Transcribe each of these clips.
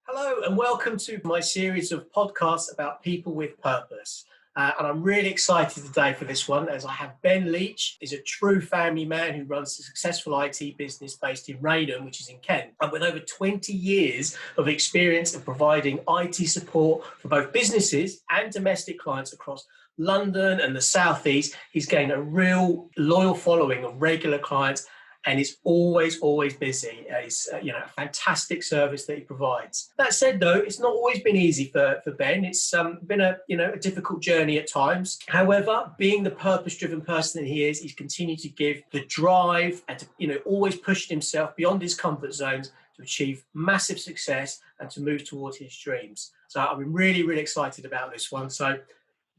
Hello and welcome to my series of podcasts about people with purpose. And I'm really excited today for this one as I have Ben Leach. He's a true family man who runs a successful IT business based in Raynham, which is in Kent. And with over 20 years of experience in providing IT support for both businesses and domestic clients across London and the South East, he's gained a real loyal following of regular clients and is always busy. It's a fantastic service that he provides. That said, though, it's not always been easy for Ben. It's been a difficult journey at times. However, being the purpose-driven person that he is, he's continued to give the drive and to always pushed himself beyond his comfort zones to achieve massive success and to move towards his dreams. So I'm really excited about this one. So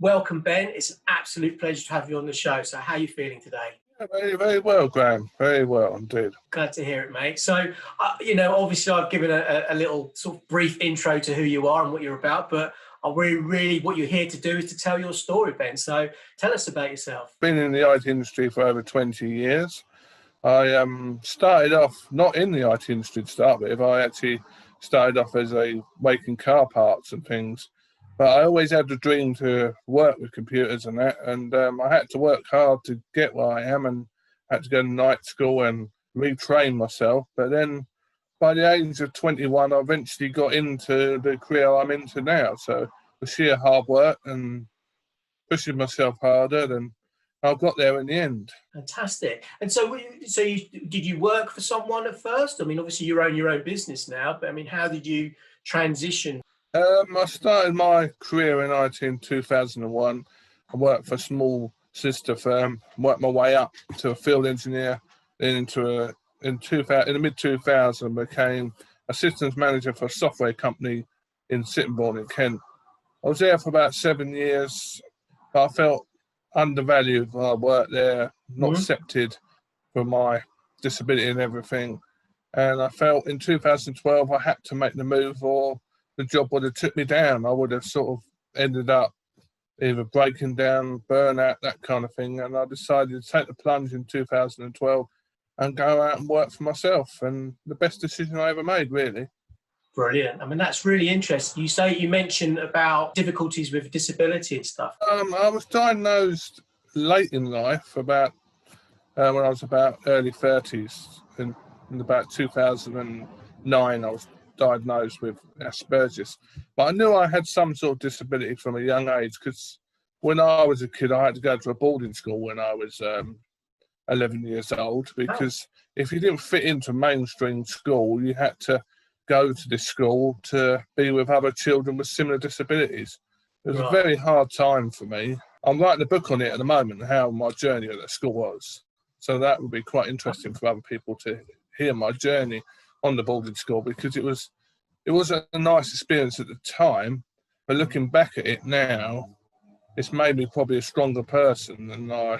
welcome, Ben. It's an absolute pleasure to have you on the show. So how are you feeling today? Very well, Graham. Very well indeed. Glad to hear it, mate. So, obviously I've given a little sort of brief intro to who you are and what you're about, but I really what you're here to do is to tell your story, Ben. So tell us about yourself. Been in the IT industry for over 20 years. I started off not in the IT industry to start with. I actually started off as a making car parts and things. But I always had the dream to work with computers and that, and I had to work hard to get where I am and had to go to night school and retrain myself. But then by the age of 21, I eventually got into the career I'm into now. So the sheer hard work and pushing myself harder, and I got there in the end. Fantastic. And so did you work for someone at first? I mean, obviously you own your own business now, but I mean, how did you transition? I started my career in IT in 2001. I worked for a small sister firm, worked my way up to a field engineer, then in the mid-2000s became a systems manager for a software company in Sittingbourne in Kent. I was there for about 7 years, but I felt undervalued when I worked there, not accepted for my disability and everything. And I felt in 2012 I had to make the move or the job would have took me down. I would have sort of ended up either breaking down, burnout, that kind of thing. And I decided to take the plunge in 2012 and go out and work for myself. And the best decision I ever made, really. Brilliant. I mean, that's really interesting. You mentioned about difficulties with disability and stuff. I was diagnosed late in life, about when I was about early 30s. In about 2009, I was diagnosed with Asperger, but I knew I had some sort of disability from a young age because when I was a kid I had to go to a boarding school when I was 11 years old because if you didn't fit into mainstream school you had to go to this school to be with other children with similar disabilities. It was a very hard time for me. I'm writing a book on it at the moment, how my journey at that school was, so that would be quite interesting for other people to hear my journey on the boarding school, because it was a nice experience at the time, but looking back at it now, it's made me probably a stronger person than I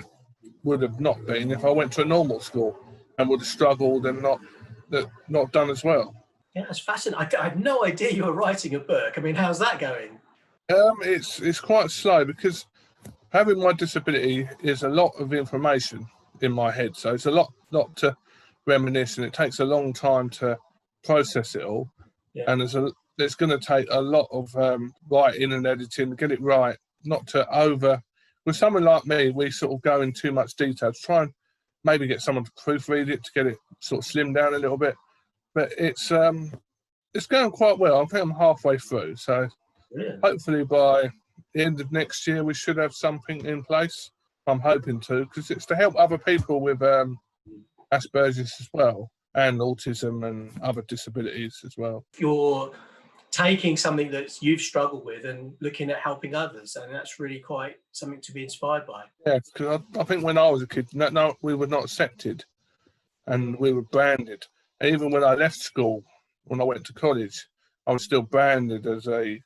would have not been if I went to a normal school and would have struggled and not done as well. Yeah, that's fascinating. I had no idea you were writing a book. I mean, how's that going? It's quite slow because having my disability is a lot of information in my head, so it's a lot to reminisce, and it takes a long time to process it all. And there's going to take a lot of writing and editing to get it right, not to with someone like me, we sort of go in too much detail to try and maybe get someone to proofread it to get it sort of slimmed down a little bit, but it's going quite well. I think I'm halfway through, so hopefully by the end of next year we should have something in place. I'm hoping to, because it's to help other people with Asperger's as well, and autism and other disabilities as well. You're taking something that you've struggled with and looking at helping others, and that's really quite something to be inspired by. Yeah, because I think when I was a kid, we were not accepted and we were branded. And even when I left school, when I went to college, I was still branded as a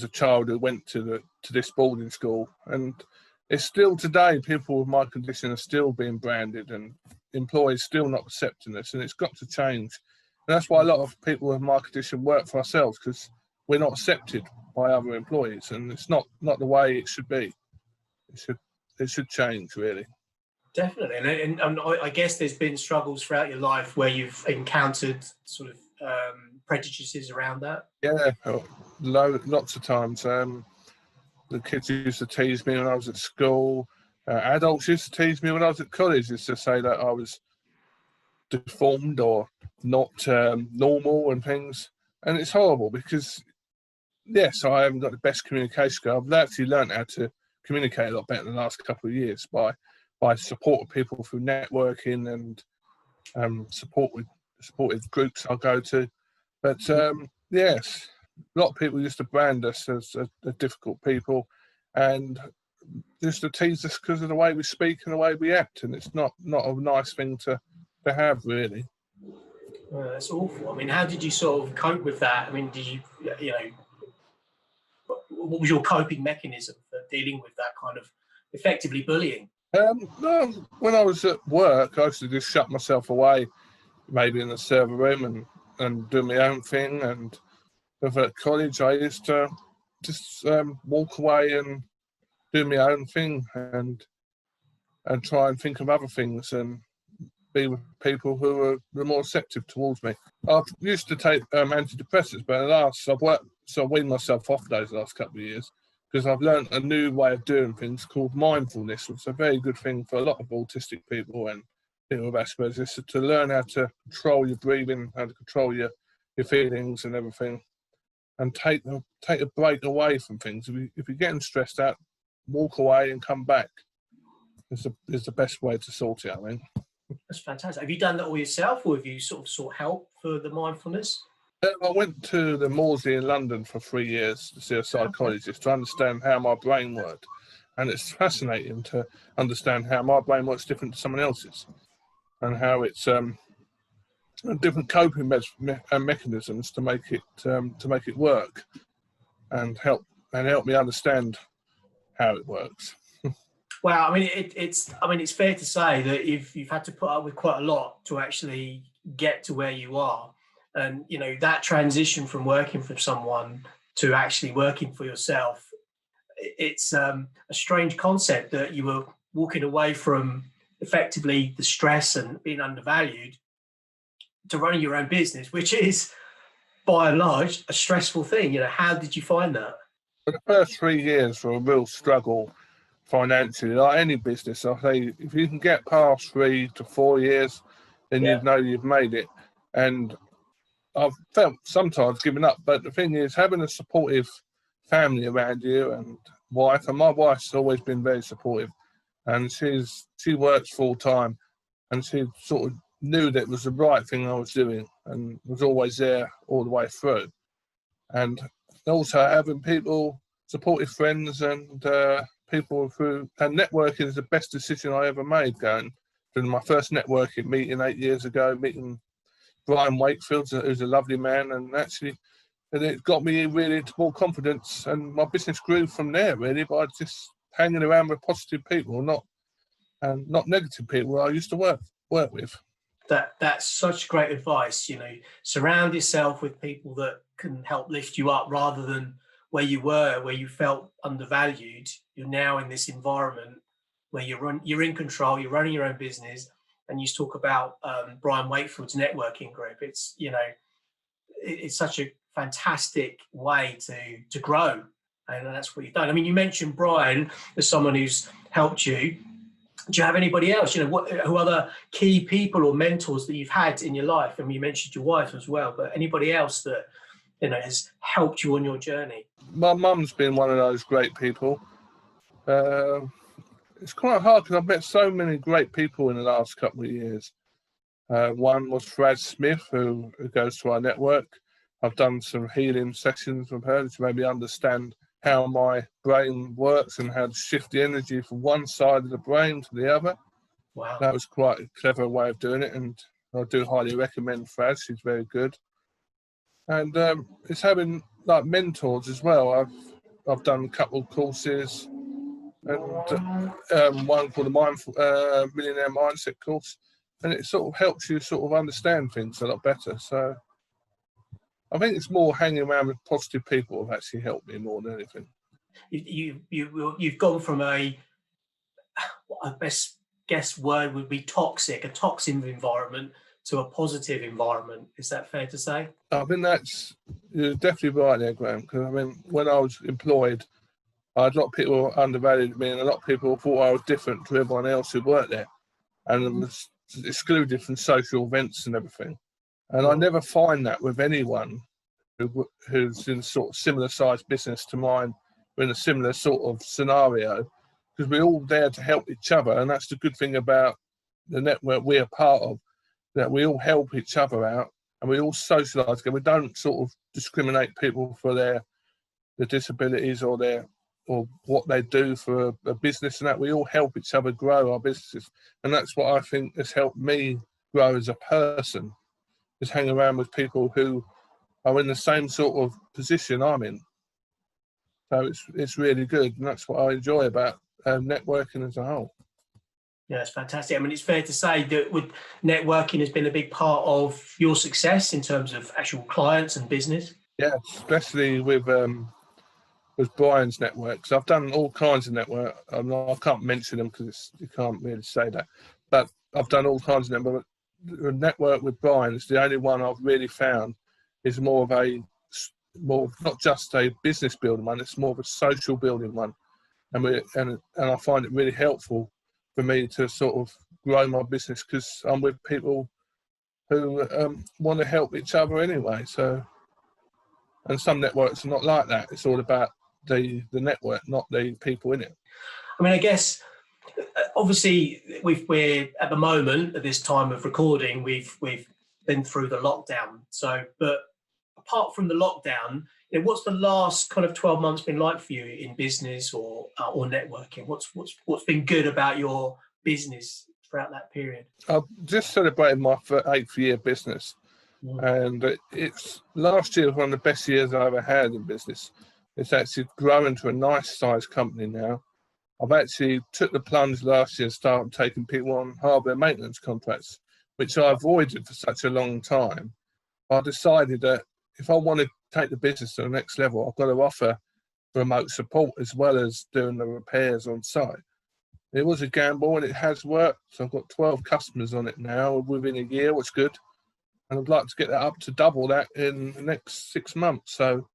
child who went to this boarding school. And it's still today, people with my condition are still being branded and employees still not accepting this, and it's got to change. And that's why a lot of people with my condition work for ourselves, because we're not accepted by other employees, and it's not the way it should be. It should change, really. Definitely, and I guess there's been struggles throughout your life where you've encountered sort of prejudices around that? Yeah, lots of times. The kids used to tease me when I was at school. Adults used to tease me when I was at college, used to say that I was deformed or not normal and things. And it's horrible because, yes, I haven't got the best communication skill. I've actually learned how to communicate a lot better in the last couple of years by supporting people through networking and supportive groups I go to. But yes, a lot of people used to brand us as difficult people, and used to tease us because of the way we speak and the way we act, and it's not a nice thing to have, really. That's awful. I mean, how did you sort of cope with that? I mean, did you, what was your coping mechanism for dealing with that kind of effectively bullying? No, when I was at work, I used to just shut myself away, maybe in the server room, and do my own thing. And at college, I used to just walk away and do my own thing, and try and think of other things and be with people who were more receptive towards me. I've used to take antidepressants, but I've weaned myself off those last couple of years because I've learned a new way of doing things called mindfulness, which is a very good thing for a lot of autistic people and people with Asperger's, to learn how to control your breathing, how to control your feelings and everything, and take a break away from things. If you're getting stressed out, walk away and come back. Is the best way to sort it, I think. That's fantastic. Have you done that all yourself, or have you sort of sought help for the mindfulness? I went to the Moorsley in London for 3 years to see a psychologist to understand how my brain worked. And it's fascinating to understand how my brain works different to someone else's, and how it's different coping mechanisms to make it work, and help me understand how it works. Well, I mean, it's fair to say that you've had to put up with quite a lot to actually get to where you are, and that transition from working for someone to actually working for yourself. It's a strange concept that you were walking away from effectively the stress and being undervalued to running your own business, which is by and large a stressful thing. How did you find that? For the first 3 years were a real struggle financially, like any business. I say if you can get past 3 to 4 years, then Yeah. you know you've made it. And I've felt sometimes giving up, but the thing is, having a supportive family around you and wife, and my wife's always been very supportive, and she works full time, and she sort of knew that it was the right thing I was doing, and was always there all the way through. And also having supportive friends, and people through, and networking is the best decision I ever made. Going to my first networking meeting 8 years ago, meeting Brian Wakefield, who's a lovely man, and it got me really into more confidence, and my business grew from there really by just hanging around with positive people, not negative people I used to work with. That's such great advice. Surround yourself with people that can help lift you up, rather than where you were, where you felt undervalued. You're now in this environment where you're in control, you're running your own business. And you talk about Brian Wakefield's networking group. It's such a fantastic way to grow, and that's what you've done. I mean, you mentioned Brian as someone who's helped you. Do you have anybody else? Who other key people or mentors that you've had in your life? I mean, you mentioned your wife as well, but anybody else that has helped you on your journey? My mum's been one of those great people. It's quite hard because I've met so many great people in the last couple of years. One was Fred Smith, who goes to our network. I've done some healing sessions with her to maybe understand how my brain works and how to shift the energy from one side of the brain to the other. Wow. That was quite a clever way of doing it, and I do highly recommend Fred. She's very good. And it's having like mentors as well. I've done a couple of courses, and one called the Millionaire Mindset course, and it sort of helps you sort of understand things a lot better. So I think it's more hanging around with positive people have actually helped me more than anything. You've gone from a best guess word would be toxic, a toxic environment, to a positive environment. Is that fair to say? I think you're definitely right there, Graham, because I mean, when I was employed, I had a lot of people undervalued me, and a lot of people thought I was different to everyone else who worked there, and was excluded from social events and everything. And I never find that with anyone who's in sort of similar sized business to mine, in a similar sort of scenario, because we're all there to help each other, and that's the good thing about the network we're part of, that we all help each other out and we all socialise together. We don't sort of discriminate people for their disabilities or what they do for a business, and that we all help each other grow our businesses. And that's what I think has helped me grow as a person, is hang around with people who are in the same sort of position I'm in. So it's really good, and that's what I enjoy about networking as a whole. Yeah, it's fantastic. I mean, it's fair to say that networking has been a big part of your success in terms of actual clients and business. Yeah, especially with Brian's networks. I've done all kinds of network. I can't mention them because you can't really say that, but I've done all kinds of network. The network with Brian is the only one I've really found is more not just a business building one. It's more of a social building one, and I find it really helpful for me to sort of grow my business, because I'm with people who want to help each other anyway. So, and some networks are not like that. It's all about the network, not the people in it. I mean, I guess obviously we're at the moment at this time of recording, we've been through the lockdown. So, but apart from the lockdown, what's the last kind of 12 months been like for you in business or networking? What's been good about your business throughout that period? I've just celebrated my 8th year business, and it's last year was one of the best years I ever had in business. It's actually grown to a nice sized company now. I've actually took the plunge last year and started taking people on hardware maintenance contracts, which I avoided for such a long time. I decided that if I want to take the business to the next level, I've got to offer remote support as well as doing the repairs on site. It was a gamble and it has worked. So I've got 12 customers on it now within a year, which is good. And I'd like to get that up to double that in the next 6 months. So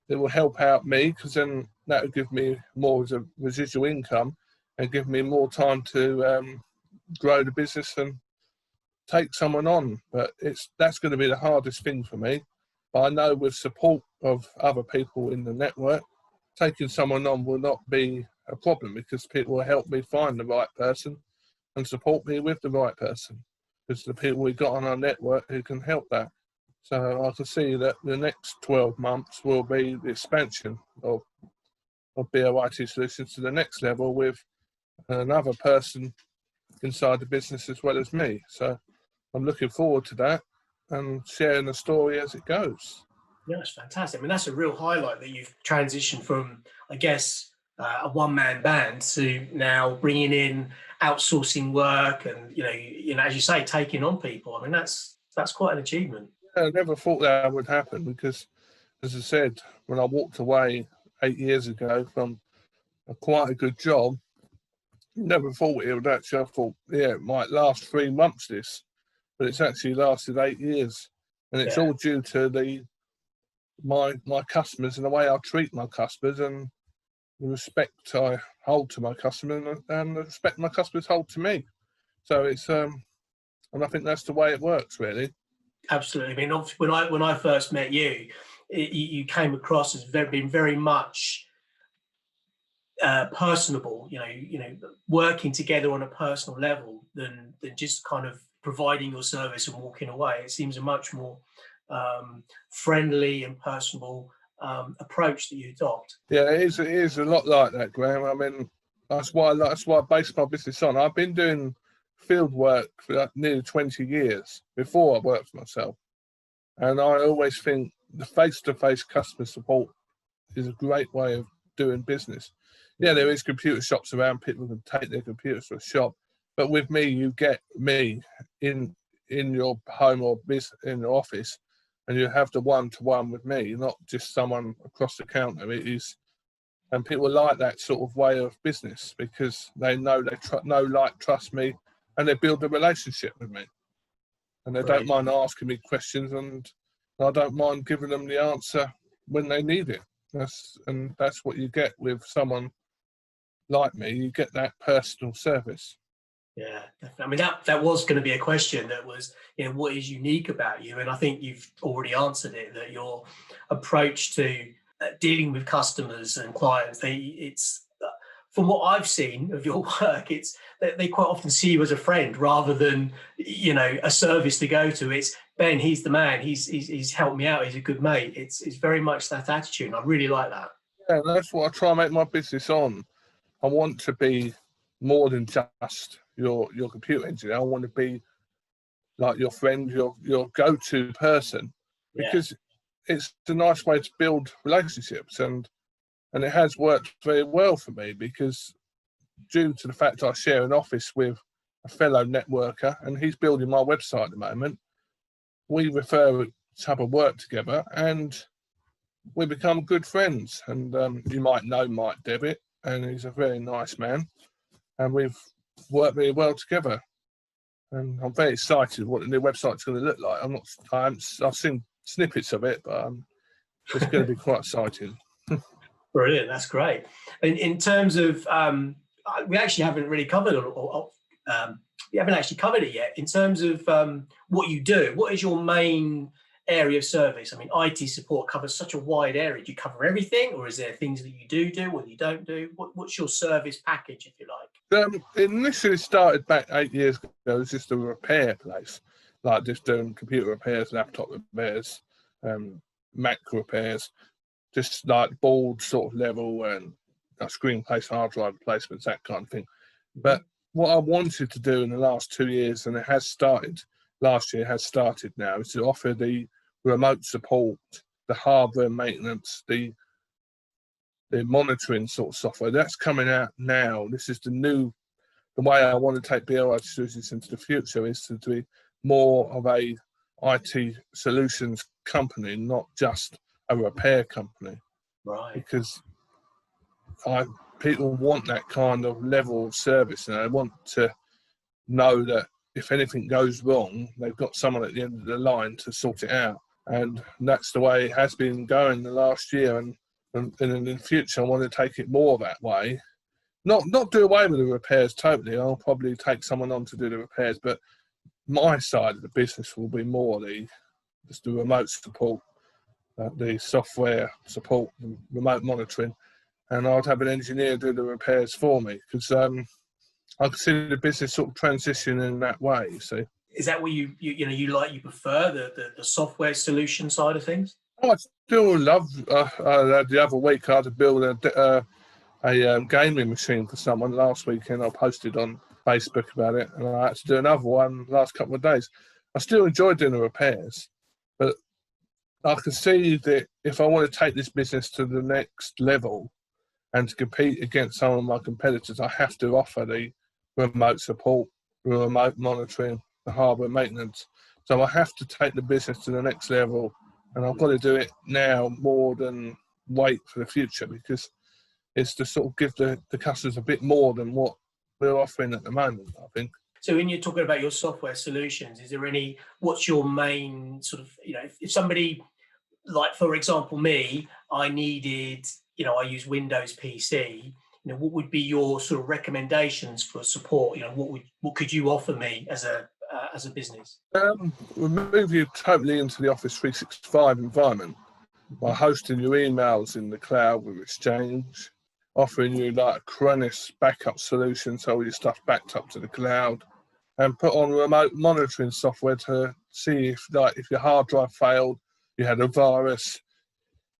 it will help out me, because then that will give me more as a residual income and give me more time to grow the business and take someone on. But that's going to be the hardest thing for me. But I know with support of other people in the network, taking someone on will not be a problem, because people will help me find the right person and support me with the right person, because the people we got on our network who can help that. So I can see that the next 12 months will be the expansion of BL IT Solutions to the next level with another person inside the business as well as me. So I'm looking forward to that and sharing the story as it goes. Yeah, that's fantastic. I mean, that's a real highlight that you've transitioned from, I guess, a one-man band to now bringing in outsourcing work and, as you say, taking on people. I mean, that's quite an achievement. I never thought that would happen, because, as I said, when I walked away 8 years ago from quite a good job, never thought it would actually. I thought, yeah, it might last 3 months, but it's actually lasted 8 years, and it's all due to my customers and the way I treat my customers and the respect I hold to my customer and the respect my customers hold to me. So it's and I think that's the way it works, really. Absolutely. I mean, when I first met you, you came across as being very much personable. Working together on a personal level than just kind of providing your service and walking away. It seems a much more friendly and personable approach that you adopt. Yeah, it is a lot like that, Graham. I mean, that's why I based my business on. I've been doing field work for nearly 20 years before I worked for myself. And I always think the face-to-face customer support is a great way of doing business. Yeah, there is computer shops around. People can take their computers to a shop. But with me, you get me in your home or in your office, and you have the one-to-one with me, not just someone across the counter. It is, and people like that sort of way of business, because they know trust me, and they build a relationship with me. and they don't Brilliant. mind asking me questions, and I don't mind giving them the answer when they need it. That's what you get with someone like me. You get that personal service. Yeah, definitely. I mean, that was going to be a question that was, what is unique about you? And I think you've already answered it, that your approach to dealing with customers and clients, it's from what I've seen of your work, it's that they quite often see you as a friend rather than, a service to go to. It's Ben, he's the man. He's helped me out. He's a good mate. It's very much that attitude. And I really like that. Yeah, that's what I try and make my business on. I want to be more than just your computer engineer. I want to be like your friend, your go-to person, Yeah. because it's a nice way to build relationships, and it has worked very well for me, because due to the fact I share an office with a fellow networker, and he's building my website at the moment, we refer each other work together, and we become good friends. And you might know Mike Devitt, and he's a very nice man, and we've worked very well together. And I'm very excited what the new website's going to look like. I've seen snippets of it, but it's going to be quite exciting. Brilliant. That's great. In terms of, we actually haven't really covered it, we haven't actually covered it yet. In terms of what you do, what is your main area of service? I mean, IT support covers such a wide area. Do you cover everything, or is there things that you do or you don't do? What's your service package, if you like? It initially started back 8 years ago. It was just a repair place, like just doing computer repairs, laptop repairs, Mac repairs, just like board sort of level and screen replacement, hard drive replacements, that kind of thing. But what I wanted to do in the last 2 years, and it has started last year, has started now, is to offer the remote support, the hardware maintenance, the monitoring sort of software. That's coming out now. This is the way I want to take BL IT Solutions into the future, is to be more of a IT solutions company, not just a repair company. Right. Because people want that kind of level of service, and they want to know that if anything goes wrong, they've got someone at the end of the line to sort it out. And that's the way it has been going the last year. And in the future, I want to take it more that way. Not do away with the repairs totally. I'll probably take someone on to do the repairs, but my side of the business will be more just the remote support, the software support, the remote monitoring, and I'd have an engineer do the repairs for me, because I can see the business sort of transition in that way. You see, Is that what you prefer the software solution side of things? I still love. The other week I had to build a gaming machine for someone last weekend. I posted on Facebook about it, and I had to do another one last couple of days. I still enjoy doing the repairs, but I can see that if I want to take this business to the next level and to compete against some of my competitors, I have to offer the remote support, the remote monitoring, the hardware maintenance. So I have to take the business to the next level, and I've got to do it now more than wait for the future, because it's to sort of give the customers a bit more than what we're offering at the moment, I think. So when you're talking about your software solutions, what's your main sort of, if somebody, like, for example, me, I needed, I use Windows PC, what would be your sort of recommendations for support? What could you offer me as a business? We'll move you totally into the Office 365 environment by hosting your emails in the cloud with Exchange, offering you like a Acronis backup solution, so all your stuff backed up to the cloud, and put on remote monitoring software to see if your hard drive failed, you had a virus,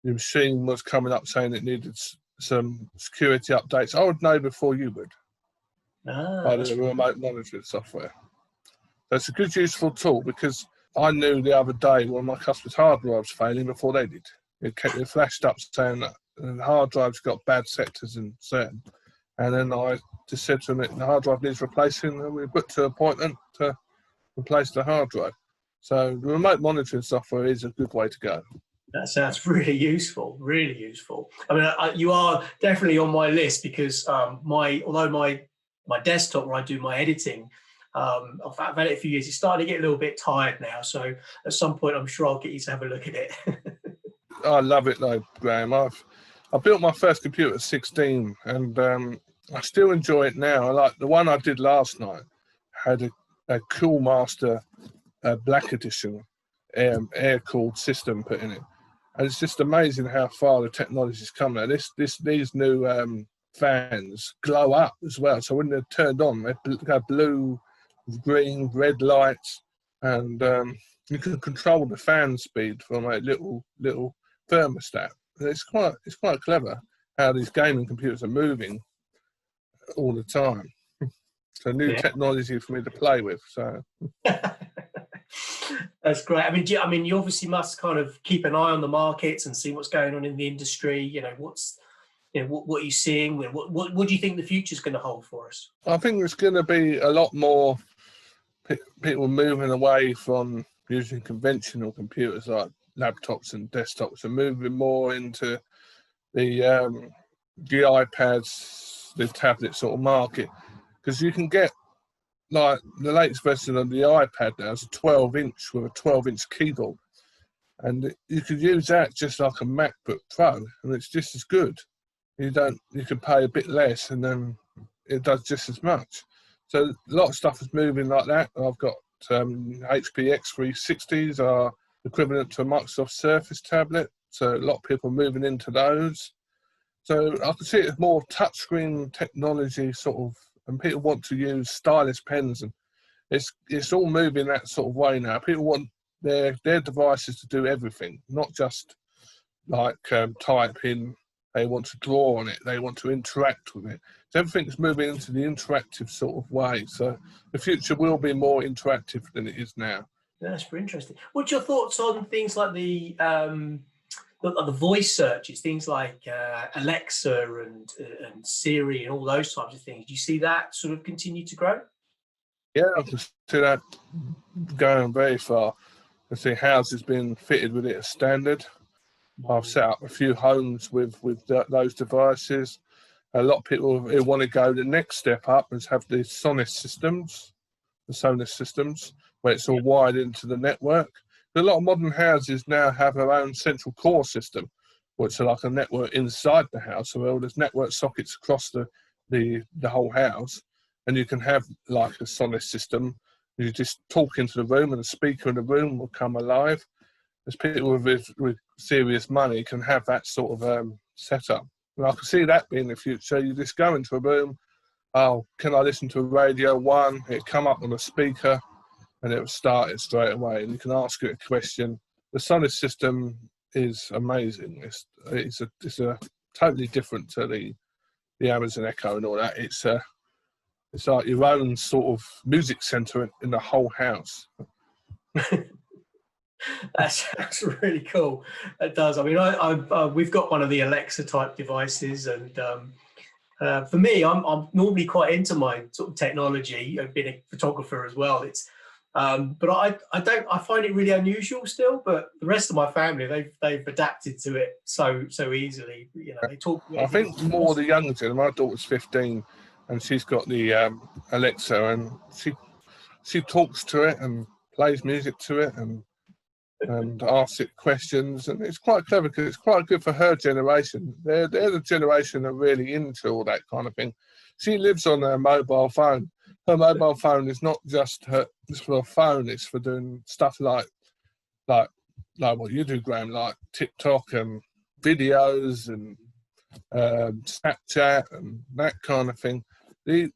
your machine was coming up saying it needed some security updates. I would know before you would by the remote monitoring software. So it's a good, useful tool, because I knew the other day when my customer's hard drive was failing before they did. It flashed up saying that the hard drive's got bad sectors in certain. And then I just said to them, the hard drive needs replacing, and we booked an appointment to replace the hard drive. So the remote monitoring software is a good way to go. That sounds really useful, really useful. I mean, you are definitely on my list, because although my desktop where I do my editing, I've had it a few years. It's starting to get a little bit tired now. So at some point, I'm sure I'll get you to have a look at it. I love it though, Graham. I built my first computer at 16, and I still enjoy it now. I like the one I did last night. Had a Cool Master Black Edition air-cooled system put in it, and it's just amazing how far the technology's come now. These new fans glow up as well. So when they're turned on, they have blue, green, red lights, and you can control the fan speed from a little thermostat. And it's quite clever how these gaming computers are moving all the time. So new technology for me to play with. So that's great. I mean, you obviously must kind of keep an eye on the markets and see what's going on in the industry. What are you seeing? What do you think the future is going to hold for us? I think there's going to be a lot more people moving away from using conventional computers like laptops and desktops and moving more into the iPads, the tablet sort of market, because you can get like the latest version of the iPad now is a 12-inch with a 12-inch keyboard, and you could use that just like a MacBook Pro, and it's just as good. You can pay a bit less, and then it does just as much. So a lot of stuff is moving like that. I've got HP X360s are equivalent to a Microsoft Surface tablet, so a lot of people are moving into those. So I can see it as more touchscreen technology sort of, and people want to use stylus pens, and it's all moving that sort of way now. People want their devices to do everything, not just like type in. They want to draw on it. They want to interact with it. So everything's moving into the interactive sort of way. So the future will be more interactive than it is now. That's very interesting. What's your thoughts on things like the voice searches, things like Alexa and Siri and all those types of things? Do you see that sort of continue to grow? Yeah, I can see that going very far. I see houses being fitted with it as standard. I've set up a few homes with those devices. A lot of people who want to go the next step up and have the Sonos systems, where it's all wired into the network. A lot of modern houses now have their own central core system, which are like a network inside the house. So there's network sockets across the whole house, and you can have like a Sonos system. You just talk into the room, and the speaker in the room will come alive. As people with serious money can have that sort of setup. And I can see that being the future. You just go into a room, oh, can I listen to Radio 1? It'll come up on a speaker, and it will start it straight away. And you can ask it a question. The Sonos system is amazing. It's a totally different to the Amazon Echo and all that. It's like your own sort of music center in the whole house. That's really cool. It does. I mean, we've got one of the Alexa type devices, and for me, I'm normally quite into my sort of technology. I've been a photographer as well. But I find it really unusual still. But the rest of my family, they've adapted to it so easily. They talk. I think more the younger generation. My daughter's 15, and she's got the Alexa, and she talks to it and plays music to it and asks it questions, and it's quite clever because it's quite good for her generation. They're the generation that are really into all that kind of thing. She lives on her mobile phone. Her mobile phone is not just for a phone; it's for doing stuff like what you do, Graham, like TikTok and videos and Snapchat and that kind of thing. The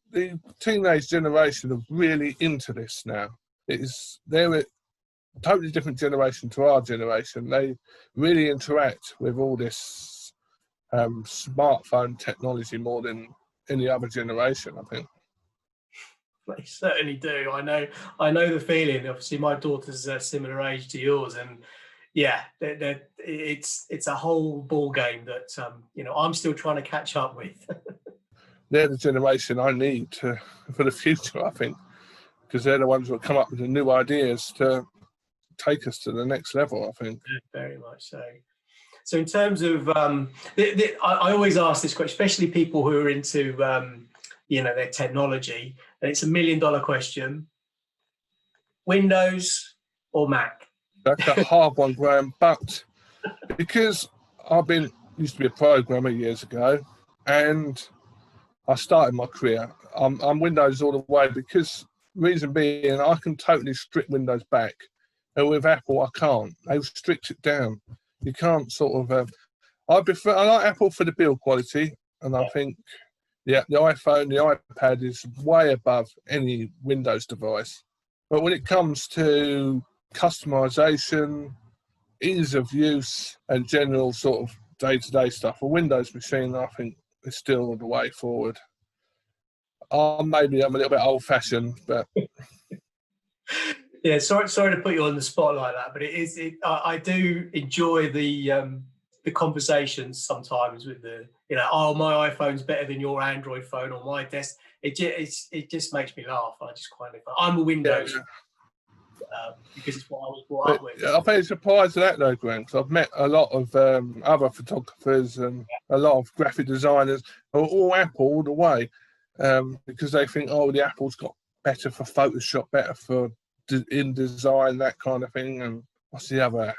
teenage generation are really into this now. They're a totally different generation to our generation. They really interact with all this smartphone technology more than any other generation, I think. They certainly do. I know the feeling. Obviously, my daughter's a similar age to yours, and yeah, it's a whole ball game that I'm still trying to catch up with. They're the generation I need for the future, I think, because they're the ones that come up with the new ideas to take us to the next level, I think. Very much so. So in terms of, I always ask this question, especially people who are into their technology. And it's $1 million question: Windows or Mac? That's a hard one, Graham. But because used to be a programmer years ago, and I started my career, I'm Windows all the way, because reason being, I can totally strip Windows back. And with Apple, I can't. They restrict it down. You can't sort of. I like Apple for the build quality, and I think, the iPhone, the iPad is way above any Windows device. But when it comes to customization, ease of use, and general sort of day-to-day stuff, a Windows machine, I think, is still the way forward. Maybe I'm a little bit old-fashioned, but Yeah, sorry to put you on the spot like that, but I do enjoy the conversations sometimes with my iPhone's better than your Android phone or my desk. It just makes me laugh. I'm a yeah. Windows because it's what I was brought But up with. I think surprised at that though, Graham, because I've met a lot of other photographers and a lot of graphic designers who are all Apple all the way, because they think, oh, the Apple's got better for Photoshop, better for InDesign, that kind of thing. And what's the other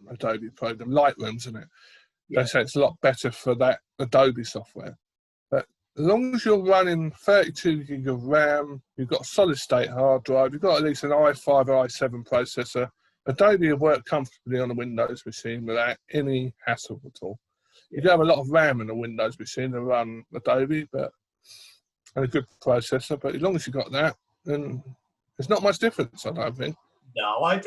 Adobe program? Lightroom, isn't it? Yeah. They say it's a lot better for that Adobe software. But as long as you're running 32 gig of RAM, you've got a solid state hard drive, you've got at least an i5 or i7 processor, Adobe will work comfortably on a Windows machine without any hassle at all. You do have a lot of RAM in a Windows machine to run Adobe, and a good processor, but as long as you've got that, then there's not much difference, I don't think. No, I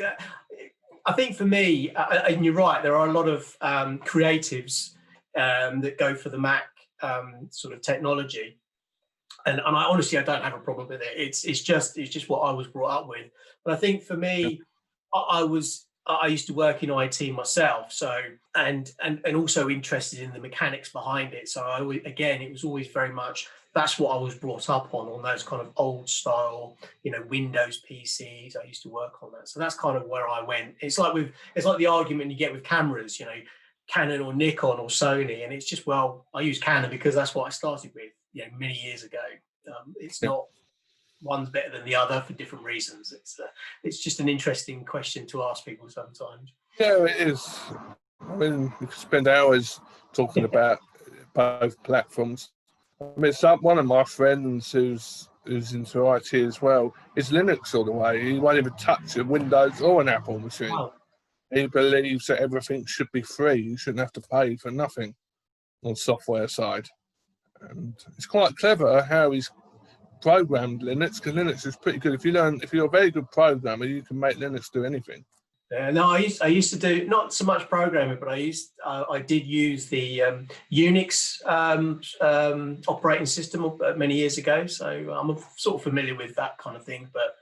think for me, and you're right, there are a lot of creatives that go for the Mac sort of technology, and I honestly, I don't have a problem with it. It's just what I was brought up with. But I think for me, I used to work in IT myself, so and also interested in the mechanics behind it. So it was always very much, that's what I was brought up on those kind of old style, Windows PCs. I used to work on that, so that's kind of where I went. It's like the argument you get with cameras, Canon or Nikon or Sony, and it's just, well, I use Canon because that's what I started with, many years ago. It's not one's better than the other for different reasons. It's just an interesting question to ask people sometimes. Yeah, it is. I mean, we could spend hours talking about both platforms. I mean, one of my friends who's into IT as well is Linux all the way. He won't even touch a Windows or an Apple machine. Wow. He believes that everything should be free. You shouldn't have to pay for nothing on software side. And it's quite clever how he's programmed Linux, because Linux is pretty good. If you're a very good programmer, you can make Linux do anything. No, I used to do not so much programming, but I did use the Unix operating system many years ago, so I'm sort of familiar with that kind of thing. But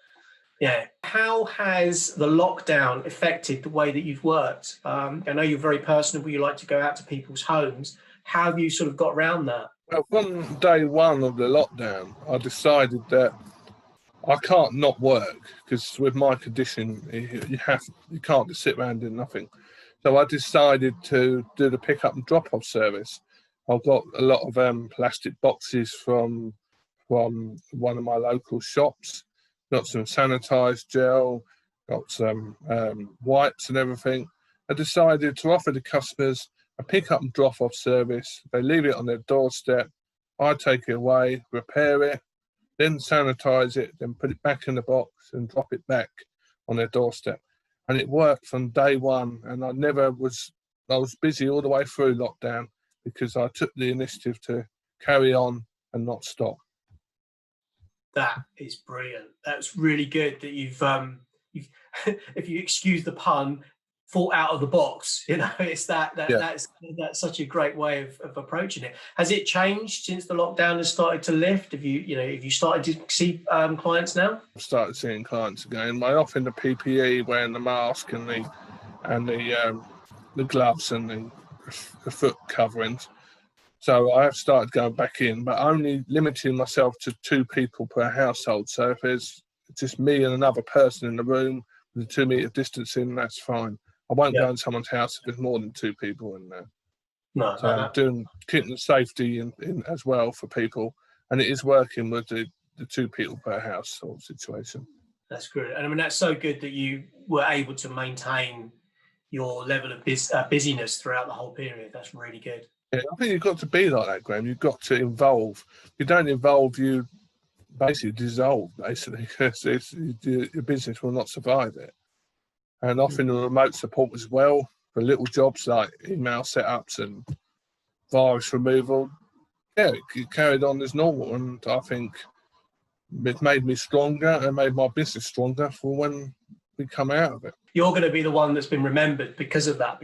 yeah, how has the lockdown affected the way that you've worked? I know you're very personable. You like to go out to people's homes. How have you sort of got around that? Well, from day one of the lockdown, I decided that I can't not work, because with my condition, you can't just sit around doing nothing. So I decided to do the pick up and drop off service. I've got a lot of plastic boxes from one of my local shops. Got some sanitized gel, got some wipes and everything. I decided to offer the customers a pick up and drop off service. They leave it on their doorstep. I take it away, repair it, then sanitize it, then put it back in the box and drop it back on their doorstep. And it worked from day one. And I was busy all the way through lockdown because I took the initiative to carry on and not stop. That is brilliant. That's really good that you've if you excuse the pun, thought out of the box. It's that's such a great way of approaching it. Has it changed since the lockdown has started to lift? Have you started to see clients now? I've started seeing clients again. I often the PPE, wearing the mask and the gloves and the foot coverings. So I have started going back in, but only limiting myself to 2 people per household. So if there's just me and another person in the room with a 2 meter distancing, that's fine. I won't go in someone's house if there's more than 2 people in there. No, so I'm keeping the safety in as well for people. and it is working with the 2 people per house sort of situation. That's good. And I mean, that's so good that you were able to maintain your level of busyness throughout the whole period. That's really good. Yeah, I think you've got to be like that, Graham. You've got to involve. If you don't involve, you basically dissolve, basically, because your business will not survive it. And offering the remote support as well for little jobs like email setups and virus removal, yeah, it carried on as normal. And I think it made me stronger and made my business stronger for when we come out of it. You're going to be the one that's been remembered because of that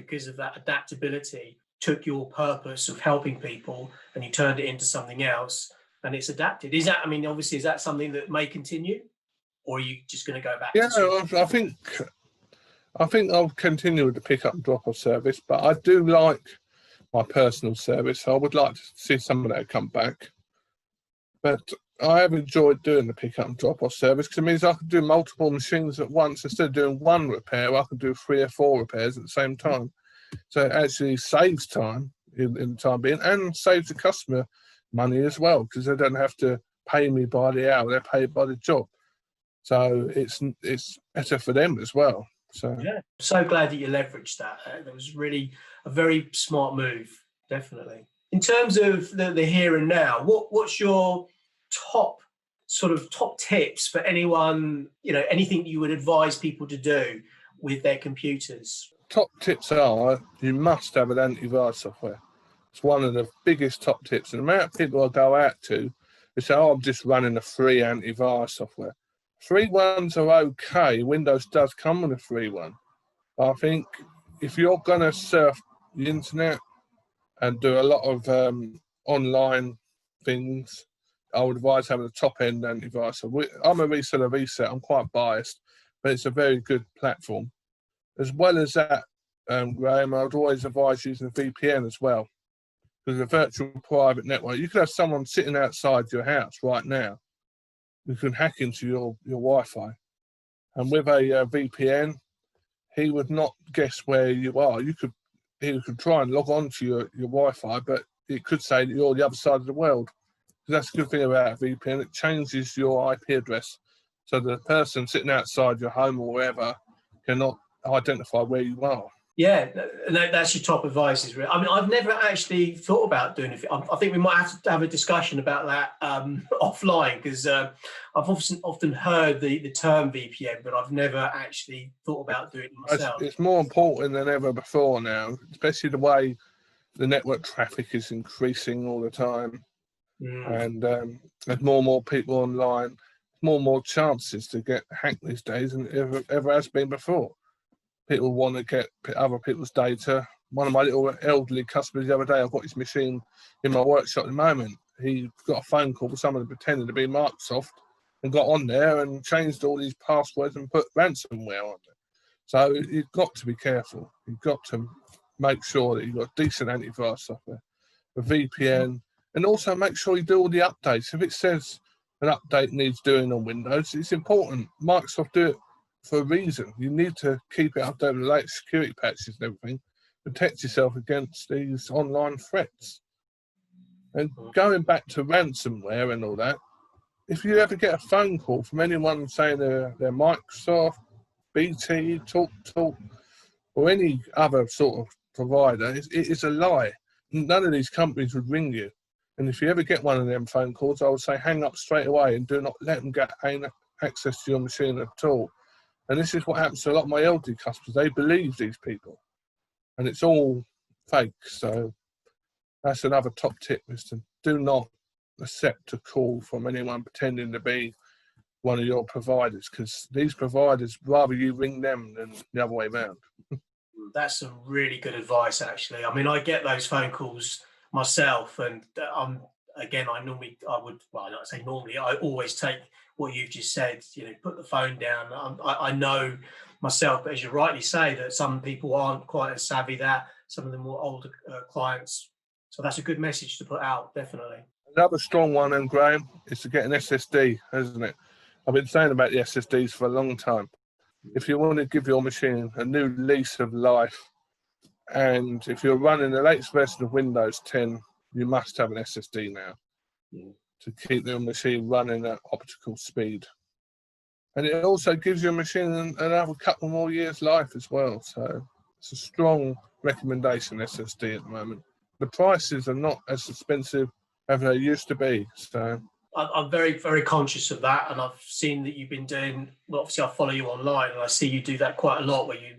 adaptability. Took your purpose of helping people and you turned it into something else, and it's adapted. Is that, I mean, obviously, is that something that may continue, or are you just going to go back? Yeah, I think I'll continue with the pick-up and drop-off service, but I do like my personal service. I would like to see some of that come back. But I have enjoyed doing the pick-up and drop-off service because it means I can do multiple machines at once. Instead of doing 1 repair, I can do 3 or 4 repairs at the same time. So it actually saves time in the time being, and saves the customer money as well, because they don't have to pay me by the hour, they're paid by the job. So it's better for them as well. So yeah, so glad that you leveraged that. That was really a very smart move, definitely. In terms of the here and now, what's your top tips for anyone, anything you would advise people to do with their computers? Top tips are, you must have an antivirus software. It's one of the biggest top tips. And the amount of people I go out to, they say, oh, I'm just running a free antivirus software. Free ones are okay. Windows does come with a free one. I think if you're going to surf the internet and do a lot of online things, I would advise having a top-end antivirus. I'm a reseller of Reset. I'm quite biased, but it's a very good platform. As well as that, Graham, I would always advise using a VPN as well, because a virtual private network, you could have someone sitting outside your house right now who can hack into your Wi-Fi. And with a VPN, he would not guess where you are. He could try and log on to your Wi-Fi, but it could say that you're the other side of the world. So that's a good thing about a VPN. It changes your IP address, so the person sitting outside your home or wherever cannot identify where you are. Yeah, that's your top advice. I mean, I've never actually thought about doing it. I think we might have to have a discussion about that offline, because I've often heard the term VPN, but I've never actually thought about doing it myself. It's more important than ever before now, especially the way the network traffic is increasing all the time. And there's more and more people online, more and more chances to get hacked these days than ever has been before. People want to get other people's data. One of my little elderly customers the other day, I've got his machine in my workshop at the moment. He got a phone call with someone pretending to be Microsoft and got on there and changed all these passwords and put ransomware on it. So you've got to be careful. You've got to make sure that you've got decent antivirus software, a VPN, and also make sure you do all the updates. If it says an update needs doing on Windows, it's important. Microsoft do it for a reason. You need to keep it updated with the latest security patches and everything. Protect yourself against these online threats. And going back to ransomware and all that, if you ever get a phone call from anyone saying they're Microsoft, BT, TalkTalk, or any other sort of provider, it is a lie. None of these companies would ring you. And if you ever get one of them phone calls, I would say hang up straight away and do not let them get access to your machine at all. And this is what happens to a lot of my elderly customers. They believe these people, and it's all fake. So that's another top tip, is to do not accept a call from anyone pretending to be one of your providers, because these providers, rather you ring them than the other way around. That's some really good advice, actually. I mean, I get those phone calls myself, and I always take what you've just said, put the phone down. I know myself, but as you rightly say, that some people aren't quite as savvy, that some of the more older clients. So that's a good message to put out, definitely. Another strong one, and Graham, is to get an SSD, isn't it? I've been saying about the SSDs for a long time. If you want to give your machine a new lease of life, and if you're running the latest version of Windows 10, you must have an SSD now. to keep the machine running at optical speed. And it also gives your machine another couple more years life as well. So it's a strong recommendation, SSD at the moment. The prices are not as expensive as they used to be. So I'm very, very conscious of that. And I've seen that you've been doing, well, obviously I follow you online and I see you do that quite a lot where you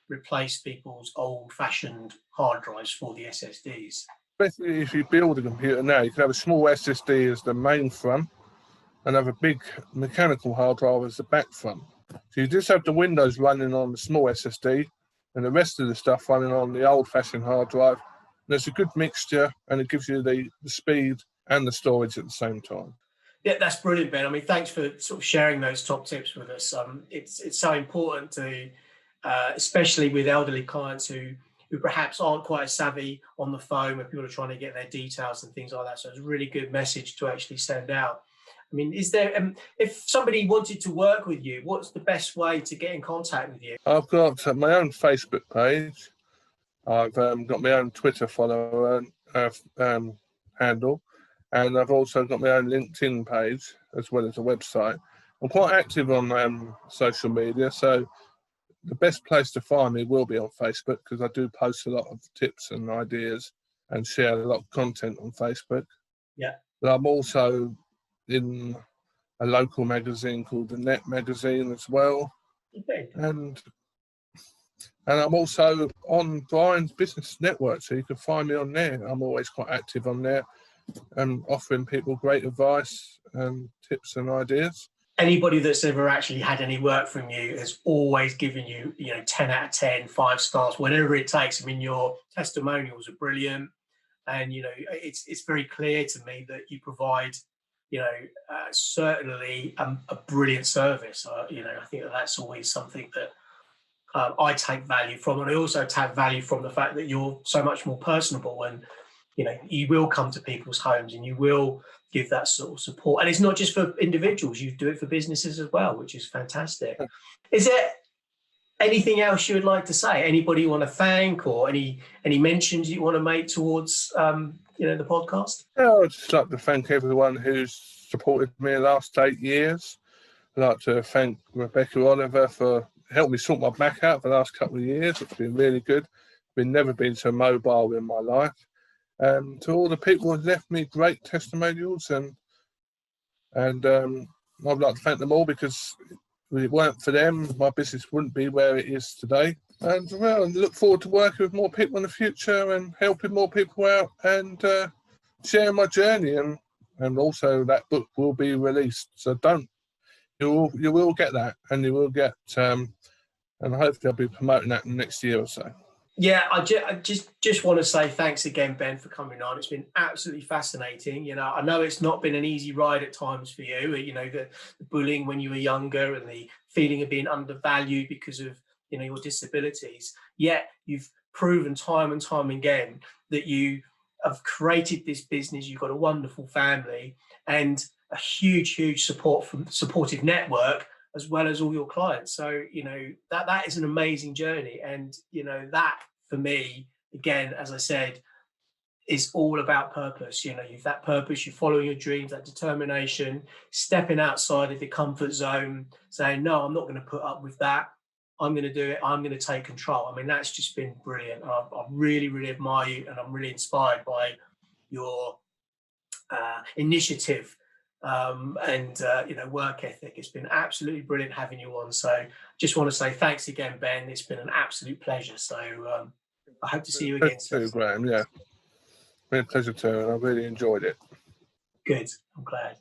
replace people's old fashioned hard drives for the SSDs. especially if you build a computer now, you can have a small SSD as the main front and have a big mechanical hard drive as the back front. So you just have the Windows running on the small SSD and the rest of the stuff running on the old-fashioned hard drive. And it's a good mixture, and it gives you the speed and the storage at the same time. Yeah, that's brilliant, Ben. I mean, thanks for sort of sharing those top tips with us. It's so important to, especially with elderly clients who perhaps aren't quite as savvy on the phone when people are trying to get their details and things like that. So it's a really good message to actually send out. I mean, is there, if somebody wanted to work with you, what's the best way to get in contact with you? I've got my own Facebook page. I've got my own Twitter follower handle, and I've also got my own LinkedIn page as well as a website. I'm quite active on social media, so the best place to find me will be on Facebook because I do post a lot of tips and ideas and share a lot of content on Facebook. Yeah. But I'm also in a local magazine called the Net Magazine as well. Okay. And I'm also on Brian's Business Network, so you can find me on there. I'm always quite active on there and offering people great advice and tips and ideas. Anybody that's ever actually had any work from you has always given you, 10 out of 10, 5 stars, whatever it takes. I mean, your testimonials are brilliant. And, it's very clear to me that you provide, certainly a brilliant service. I think that's always something that I take value from. And I also take value from the fact that you're so much more personable and, you will come to people's homes and you will give that sort of support. And it's not just for individuals, you do it for businesses as well, which is fantastic. Is there anything else you would like to say? Anybody you want to thank or any mentions you want to make towards, the podcast? Yeah, I'd just like to thank everyone who's supported me the last 8 years. I'd like to thank Rebecca Oliver for helping me sort my back out for the last couple of years. It's been really good. I've never been so mobile in my life. To all the people who have left me great testimonials, and I'd like to thank them all because if it weren't for them, my business wouldn't be where it is today. And well, I look forward to working with more people in the future and helping more people out and sharing my journey. And also that book will be released. So you will get that, and you will get, and hopefully I'll be promoting that in the next year or so. Yeah, I just want to say thanks again, Ben, for coming on. It's been absolutely fascinating. I know it's not been an easy ride at times for you. The bullying when you were younger and the feeling of being undervalued because of your disabilities. Yet you've proven time and time again that you have created this business. You've got a wonderful family and a huge supportive network, as well as all your clients. So, that is an amazing journey. And, that for me, again, as I said, is all about purpose. You've that purpose, you follow your dreams, that determination, stepping outside of the comfort zone, saying, no, I'm not going to put up with that. I'm going to do it. I'm going to take control. I mean, that's just been brilliant. I really, really admire you, and I'm really inspired by your initiative and work ethic. It's been absolutely brilliant having you on. So just want to say thanks again, Ben. It's been an absolute pleasure. So I hope to see you again soon. Graham, yeah. Been a pleasure too, and I really enjoyed it. Good. I'm glad.